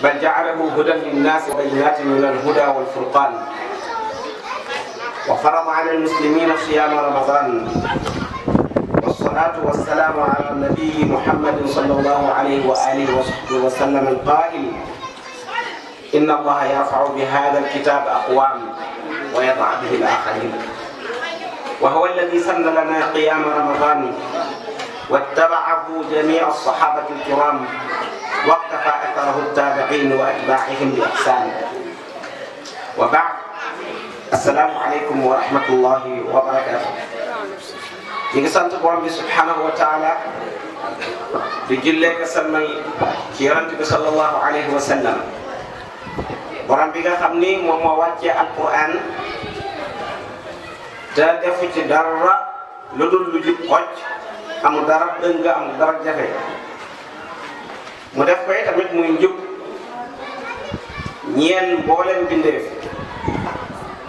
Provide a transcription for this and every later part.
بل جعله هدى للناس وبينات من الهدى والفرقان وفرض على المسلمين صيام رمضان والصلاة والسلام على النبي محمد صلى الله عليه وآله وصحبه وسلم القائل إن الله يرفع بهذا الكتاب أقوام ويضع به الآخرين وهو الذي سن لنا قيام رمضان واتبعه جميع الصحابة الكرام واقتفى أثره التابعين وأتباعهم بإحسان وبعد السلام عليكم ورحمة الله وبركاته. ñu ngi sant borom bi subhanahu wa taala di jullee ko salmal ci yonent bi sallallahu alayhi wa sallam borom bi nga xam ni moom moo wàccee alquran te defu ci dara lu dul lu jub xocc amul dara dëng amul dara jafe mu def koy tamit muy njub ñeen mbooleem bindeef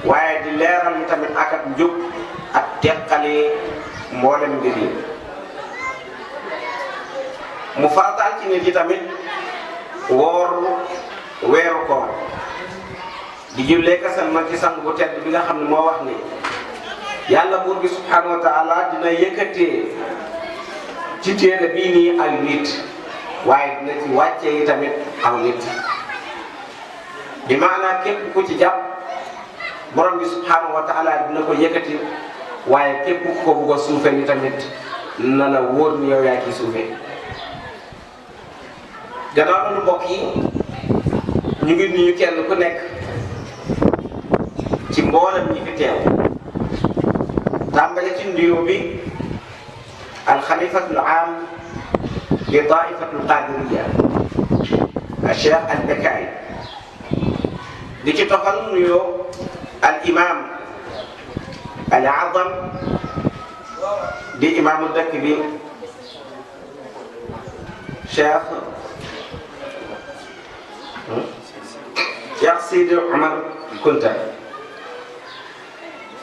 waaye di leeral tamit ak njub ak teqali mboolem mbir yi mu farataal ci nit yi tamit woor weeru koor di jullee ka salmal ci sang bu tedd bi nga xam ne moo wax ni yàlla buur bi subhanahu wa taala dina yëkkatee ci téere bii nii ak nit waaye dina ci wàccee yi tamit aw nit bi maanaam képp ku ci jàpp borom bi subhanahu wa taala dina ko yëkkati waaye képp ku ko bugg a suufe ni tamit na la wóor ni yow yaa ki suufe gannaaw loolu mbokk yi ñu ngi nuyu kenn ku nekk ci mboolem ñi fi teew tàmbale ci nuyoo bi alxalifatul aam li taifatul qadiriya Cheikh al Bekaay di ci toxal nuyoo al imam al azam di imaamu dëkk bi Cheikh Sidi Omar Kunta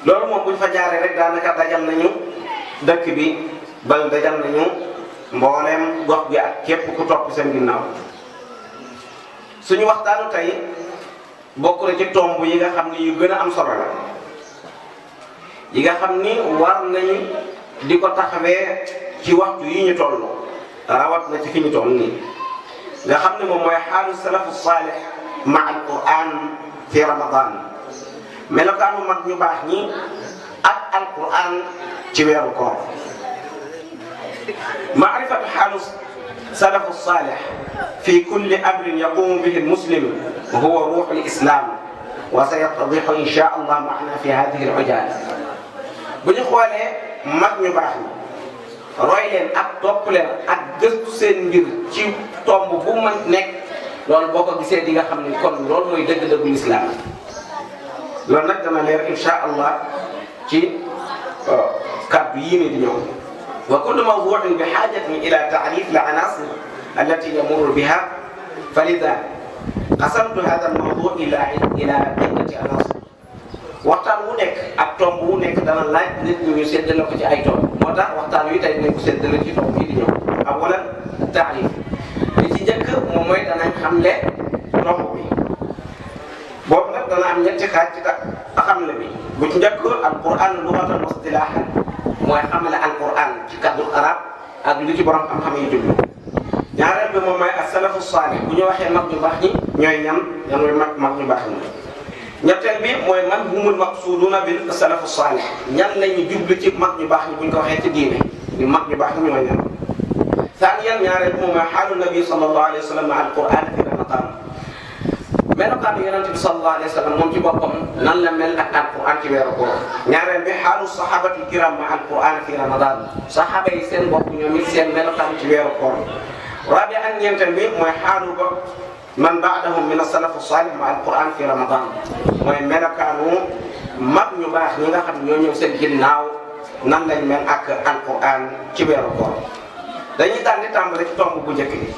loolu moom buñ fa jaaree rek daanaka dajal nañu dëkk bi bal dajal nañu mbooleem gox bi ak képp ku topp seen ginnaaw suñu waxtaanu tey bokk na ci tomb yi nga xam ni yu gën a am solo la yi nga xam ni war nañu di ko taxawee ci waxtu yi ñu toll rawat na ci fi ñu toll nii nga xam ne moom mooy xaalu salafu saalih ma alquran fi ramadan melokaanu mag ñu baax ñi ak alquran ci weeru koor maarifatu xaalu salafu saalih fi kulli amrin yaqumu bihi almuslim huwa ruuxu alislam wa sayatadixu insha allah maana fi hadihi alujal bu ñu xoolee mag ñu baax ñi roy leen ak topp leen ak gëstu seen mbir ci tomb bu mën nekk loolu boo ko gisee di nga xam ni kon loolu mooy dëgg-dëggu lislaam loolu nag dana leer insha allah ci kàddu yii ni di ñëw wa kullu mawdu'in bi xaajatin ila taarif al anasir allati yamurru biha falida qasamtu hada al mawdu' ila iddati anasir waxtaan wu nekk ak tomb wu nekk dana laaj nit ñi ñu séddale ko ci ay tomb moo tax waxtaan wi tey dinañ ko séddale ci tomb yi di ñëw awalan taarif li ci njëkk moom mooy danañ xamle tomb bi boobu nag dana am ñetti xaaj ci xamle bi bu ci njëkk alquran lughatan wa istilahan mooy xamle alquran ci kaddu arab ak li ci borom xam-xam yi jublu ñaareel bi moom mooy as-salafu salih bu ñu waxee mag ñu baax ñi ñooy ñan mooy mag ñu baax ñi ñetteel bi mooy man humul maqsuduna bil salafu salih ñan lañu jublu ci mag ñu baax ñi bu ñu ko waxee ci diine ñu mag ñu baax ñi ñooy ñan ثانيا ñaareel moom mooy xaalu nabi sallallahu alayhi wa sallam ma alquran fi ramadan melokaanu yonente bi sallallahu alayhi wa sallam moom ci boppam nan la mel ak alquran ci weeru koor ñaareel bi xaalu sahabati kiram ma alquran fi ramadan sahaba yi seen bopp ñoom it seen melokaan ci weeru koor rabi an ñeenteel bi mooy xaalu ba man baadahum min as-salaf as-salih ma alquran fi ramadan mooy melokaanu mag ñu baax ñi nga xam ñoo ñëw seen ginnaaw nan lañ mel ak alquran ci weeru koor dañuy daal di tàmbali ci tomb bu njëkk bi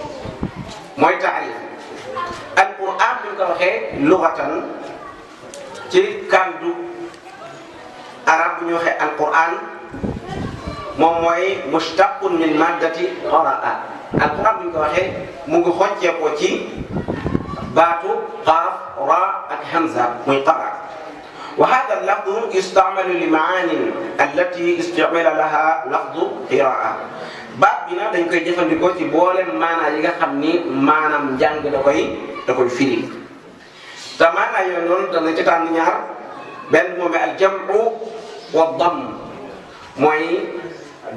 mooy taarif alquran bi ñu ko waxee lughatan ci kàddu arab bu ñu waxee alquran moom mooy mushtaqun min maddati qaraa alquran bi ñu ko waxee mu ngi xocceekoo ci baatu qaaf ra ak hamza muy qara wa hada al-lafdu yustamalu li maanin allati istumila laha lafdu qiraa baat bi nag dañ koy jëfandikoo ci boolem maanaa yi nga xam ni maanaam njàng da koy firi te maanaa yooyu noonu dana ci tànn ñaar benn moom al-jam'u wa damm mooy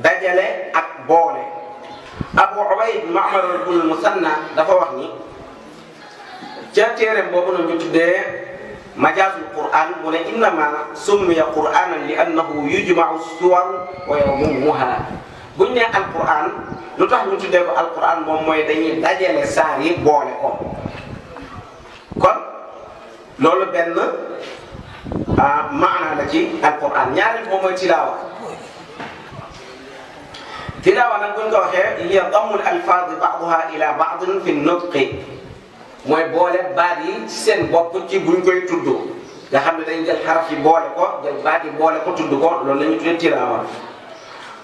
dajale ak boole. Abu Ubayd Ma'mar ibn Musanna dafa wax ni ca téereem boobu na ñu tuddee majaazul Qur'an mu ne innama summiya Qur'anan li annahu yujma'u suwar wa yadummuha buñ ne Alqur'an lu tax ñu tuddee ko Alqur'an moom mooy dañuy dajale saar yi boole ko kon loolu benn maana la ci Alqur'an ñaareel moom mooy tilaawa. tilaawa nag buñ ko waxee hiya dammul alfaaz ba'duha ila ba'din fi nutqi mooy boole baat yi seen bopp ci buñ koy tudd nga xam ne dañ jël xaraf yi boole ko jël baat yi boole ko tudd ko loolu la ñu tuddee tilaawa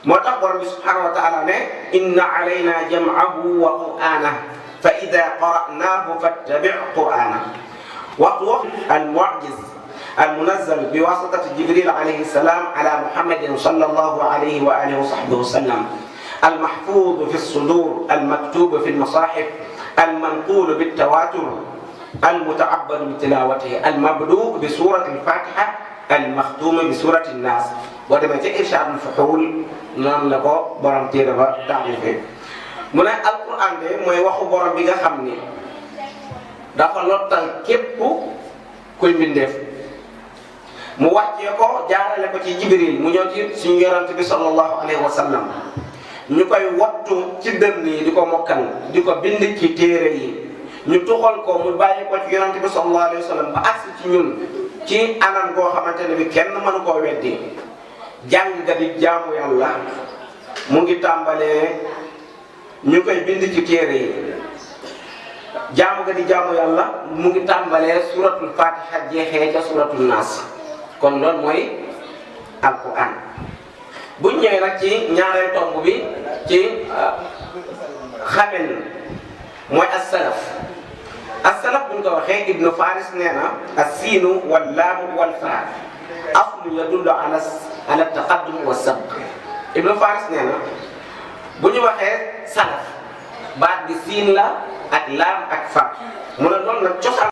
moo tax borom bi subhanahu wa taala ne inna alayna jam'ahu wa qur'anahu fa ida qara'nahu fattabi' qur'anahu waxtu al-mu'jiz المنزل بواسطة جبريل عليه السلام على محمد صلى الله عليه وآله وصحبه وسلم المحفوظ في الصدور المكتوب في المصاحف المنقول بالتواتر المتعبد بتلاوته المبدوء بسورة الفاتحة المختوم بسورة الناس ودما إرشاد الفحول نان لكو برام تيرا تعرفه من القرآن ده موي واخو برام بيغا خامني دا فا لوتال كيب كوي منديف mu wàccee ko jaarale ko ci Jibril mu ñëw ci suñu yonent bi sallallahu alayhi wa sallam ñu koy wattu ci dënn yi di ko mokkal di ko bind ci téere yi ñu tuxal ko mu bàyyi ko ci yonent bi sallallahu alayhi wa sallam ba agsi ci ñun ci anam goo xamante ne bi kenn mënu koo weddi jàng ga di jaamu yàlla mu ngi tàmbalee ñu koy bind ci téere yi jaamu ga di jaamu yàlla mu ngi tàmbalee suratul fatiha jeexee ca suratul naas kon loolu mooy alquran buñ ñëwee nag ci ñaareel tomb bi ci xamen mooy as-salaf as-salaf buñ ko waxee Ibnu Faris nee na as-siinu wal laamu wal faa aslu yadullu ala taqaddum wa sabq Ibnu Faris nee na bu ñu waxee salaf baat bi siin la ak laam ak faa mu ne loolu nag cosaan